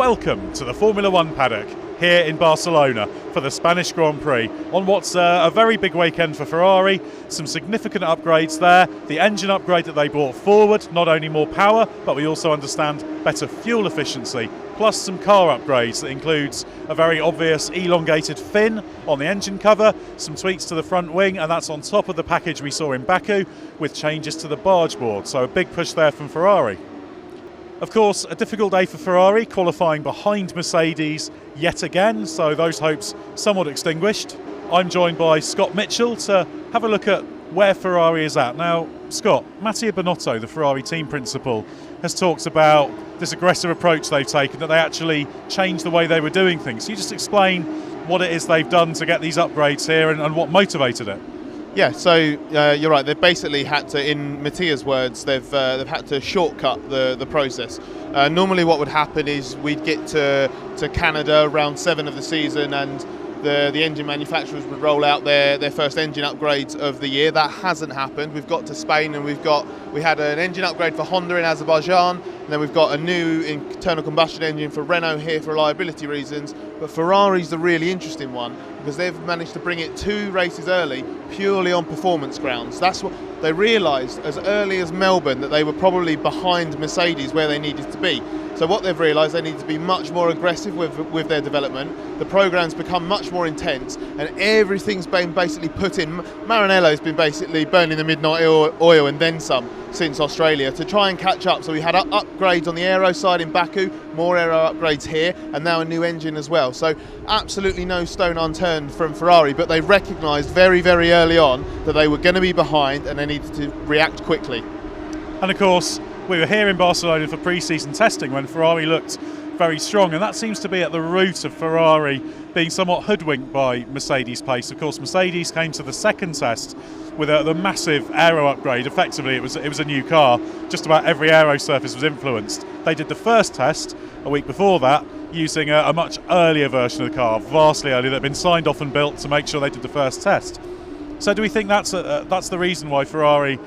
Welcome to the Formula One paddock here in Barcelona for the Spanish Grand Prix on what's a very big weekend for Ferrari. Some significant upgrades there. The engine upgrade that they brought forward, not only more power, but we also understand better fuel efficiency, plus some car upgrades that includes a very obvious elongated fin on the engine cover, some tweaks to the front wing, and that's on top of the package we saw in Baku with changes to the barge board. So a big push there from Ferrari. Of course, a difficult day for Ferrari, qualifying behind Mercedes yet again, so those hopes somewhat extinguished. I'm joined by Scott Mitchell to have a look at where Ferrari is at. Now, Scott, Mattia Binotto, the Ferrari team principal, has talked about this aggressive approach they've taken, that they actually changed the way they were doing things. Can you just explain what it is they've done to get these upgrades here and what motivated it? Yeah, so you're right. They've basically had to, in Mattia's words, they've had to shortcut the process. Normally, what would happen is we'd get to Canada round 7 of the season, and the engine manufacturers would roll out their first engine upgrades of the year. That hasn't happened. We've got to Spain, and we had an engine upgrade for Honda in Azerbaijan, and then we've got a new internal combustion engine for Renault here for reliability reasons. But Ferrari's the really interesting one because they've managed to bring it 2 races early purely on performance grounds. That's what they realised as early as Melbourne, that they were probably behind Mercedes where they needed to be. So what they've realised, they need to be much more aggressive with their development. The program's become much more intense, and everything's been basically put in. Maranello's been basically burning the midnight oil and then some since Australia to try and catch up. So we had upgrades on the aero side in Baku, more aero upgrades here, and now a new engine as well. So absolutely no stone unturned from Ferrari, but they recognised very, very early on that they were going to be behind and they needed to react quickly. And of course, we were here in Barcelona for pre-season testing when Ferrari looked very strong, and that seems to be at the root of Ferrari being somewhat hoodwinked by Mercedes' pace. Of course, Mercedes came to the second test with the massive aero upgrade. Effectively, it was a new car. Just about every aero surface was influenced. They did the first test a week before that using a much earlier version of the car, vastly earlier, that had been signed off and built to make sure they did the first test. So do we think that's the reason why Ferrari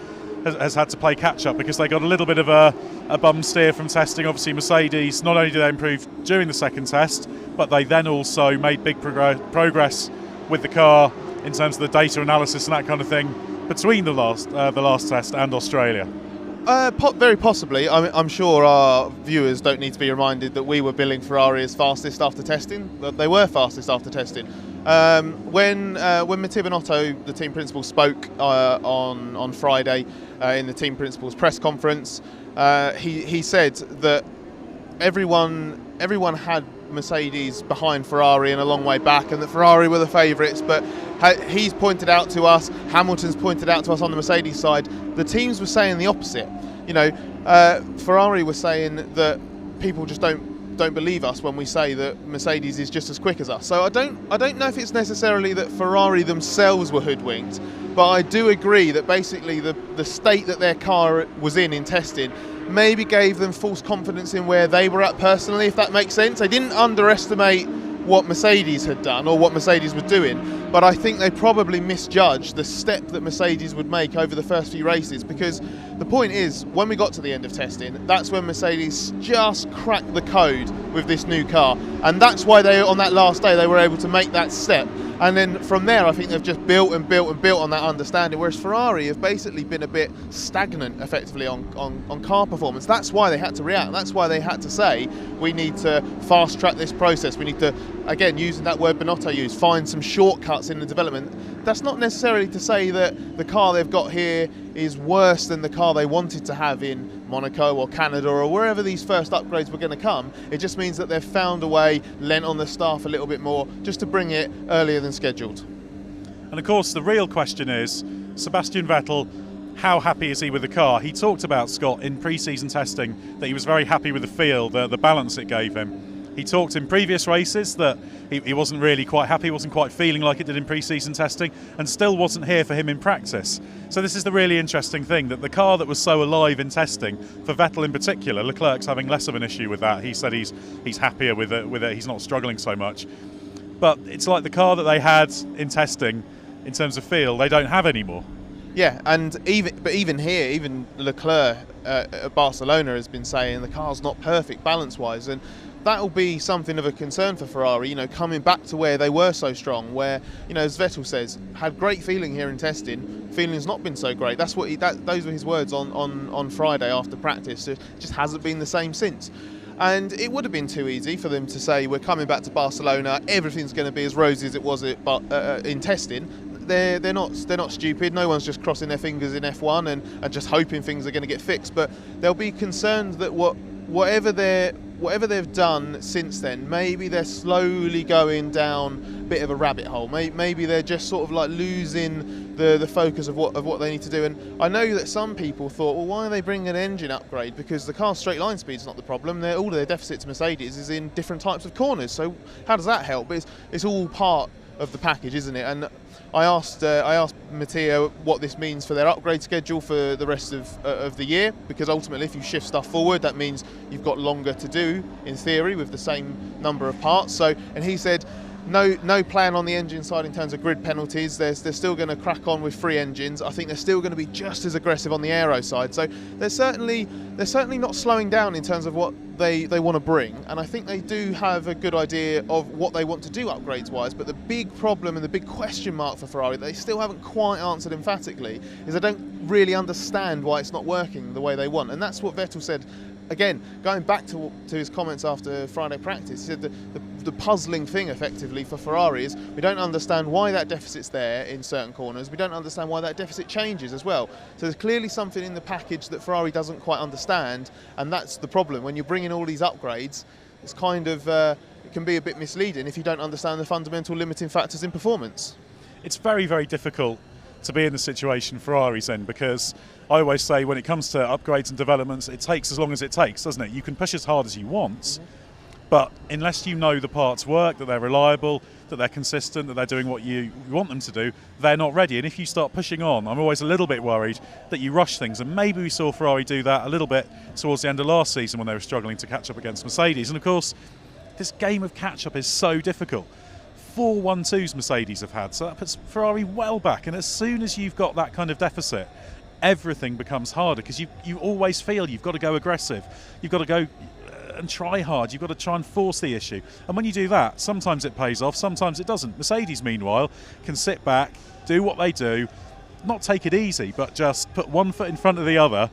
has had to play catch-up, because they got a little bit of a bum steer from testing? Obviously, Mercedes, not only did they improve during the second test, but they then also made big progress with the car in terms of the data analysis and that kind of thing between the last test and Australia. Very possibly. I'm sure our viewers don't need to be reminded that we were billing Ferrari as fastest after testing. They were fastest after testing. When Mattia Binotto, the team principal, spoke on Friday in the team principal's press conference, he said that everyone had Mercedes behind Ferrari and a long way back, and that Ferrari were the favourites. But he's pointed out to us, Hamilton's pointed out to us on the Mercedes side, the teams were saying the opposite. Ferrari were saying that people just don't believe us when we say that Mercedes is just as quick as us. So I don't know if it's necessarily that Ferrari themselves were hoodwinked, but I do agree that basically the state that their car was in testing maybe gave them false confidence in where they were at personally, if that makes sense. They didn't underestimate what Mercedes had done or what Mercedes was doing, but I think they probably misjudged the step that Mercedes would make over the first few races, because the point is, when we got to the end of testing, that's when Mercedes just cracked the code with this new car, and that's why on that last day they were able to make that step. And then from there, I think they've just built and built and built on that understanding, whereas Ferrari have basically been a bit stagnant, effectively, on car performance. That's why they had to react. That's why they had to say, we need to fast-track this process. We need to, again, using that word Binotto used, find some shortcuts in the development. That's not necessarily to say that the car they've got here is worse than the car they wanted to have in Monaco or Canada or wherever these first upgrades were going to come. It just means that they've found a way, lent on the staff a little bit more, just to bring it earlier than scheduled. And of course, the real question is, Sebastian Vettel, how happy is he with the car? He talked about, Scott, in pre-season testing that he was very happy with the feel, the balance it gave him. He talked in previous races that he wasn't really quite happy, wasn't quite feeling like it did in pre-season testing, and still wasn't here for him in practice. So this is the really interesting thing, that the car that was so alive in testing, for Vettel in particular, Leclerc's having less of an issue with that. He said he's happier with it, he's not struggling so much. But it's like the car that they had in testing, in terms of feel, they don't have anymore. Yeah, and even here, even Leclerc at Barcelona has been saying the car's not perfect balance-wise, and that'll be something of a concern for Ferrari, you know, coming back to where they were so strong, where, you know, as Vettel says, had great feeling here in testing, feeling's not been so great. That's what those were his words on Friday after practice. It just hasn't been the same since. And it would have been too easy for them to say, we're coming back to Barcelona, everything's going to be as rosy as it was in testing. They're not stupid. No one's just crossing their fingers in F1 and just hoping things are going to get fixed. But they'll be concerned that whatever they've done since then, maybe they're slowly going down a bit of a rabbit hole. Maybe they're just sort of like losing the focus of what they need to do. And I know that some people thought, well, why are they bringing an engine upgrade? Because the car's straight line speed's not the problem. All of their deficit to Mercedes is in different types of corners. So how does that help? But it's all part of the package, isn't it? And I asked Mattia what this means for their upgrade schedule for the rest of the year, because ultimately if you shift stuff forward, that means you've got longer to do in theory with the same number of parts. So, and he said no plan on the engine side in terms of grid penalties. They're still going to crack on with 3 engines. I think they're still going to be just as aggressive on the aero side. So they're certainly not slowing down in terms of what they want to bring, and I think they do have a good idea of what they want to do upgrades wise. But the big problem and the big question mark for Ferrari that they still haven't quite answered emphatically is they don't really understand why it's not working the way they want. And that's what Vettel said. Again, going back to his comments after Friday practice, he said the puzzling thing effectively for Ferrari is we don't understand why that deficit's there in certain corners. We don't understand why that deficit changes as well. So there's clearly something in the package that Ferrari doesn't quite understand, and that's the problem. When you're bringing all these upgrades, it's kind of it can be a bit misleading if you don't understand the fundamental limiting factors in performance. It's very, very difficult to be in the situation Ferrari's in, because I always say when it comes to upgrades and developments, it takes as long as it takes, doesn't it? You can push as hard as you want, but unless you know the parts work, that they're reliable, that they're consistent, that they're doing what you want them to do, they're not ready. And if you start pushing on, I'm always a little bit worried that you rush things. And maybe we saw Ferrari do that a little bit towards the end of last season when they were struggling to catch up against Mercedes. And of course, this game of catch-up is so difficult. 4 1-2s Mercedes have had, so that puts Ferrari well back. And as soon as you've got that kind of deficit, everything becomes harder, because you always feel you've got to go aggressive, you've got to go and try hard, you've got to try and force the issue. And when you do that, sometimes it pays off, sometimes it doesn't. Mercedes, meanwhile, can sit back, do what they do, not take it easy, but just put one foot in front of the other,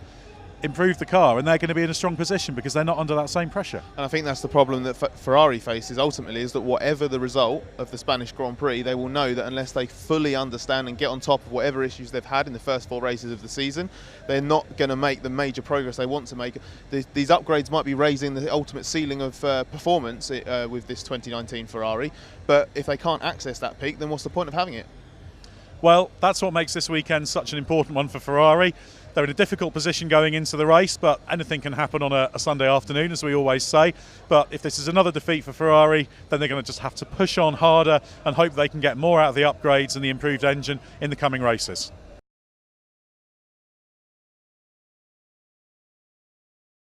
improve the car, and they're going to be in a strong position because they're not under that same pressure. And I think that's the problem that Ferrari faces ultimately, is that whatever the result of the Spanish Grand Prix, they will know that unless they fully understand and get on top of whatever issues they've had in the first 4 races of the season, they're not going to make the major progress they want to make. These upgrades might be raising the ultimate ceiling of performance with this 2019 Ferrari, but if they can't access that peak, then what's the point of having it? Well, that's what makes this weekend such an important one for Ferrari. They're in a difficult position going into the race, but anything can happen on a Sunday afternoon, as we always say. But if this is another defeat for Ferrari, then they're going to just have to push on harder and hope they can get more out of the upgrades and the improved engine in the coming races.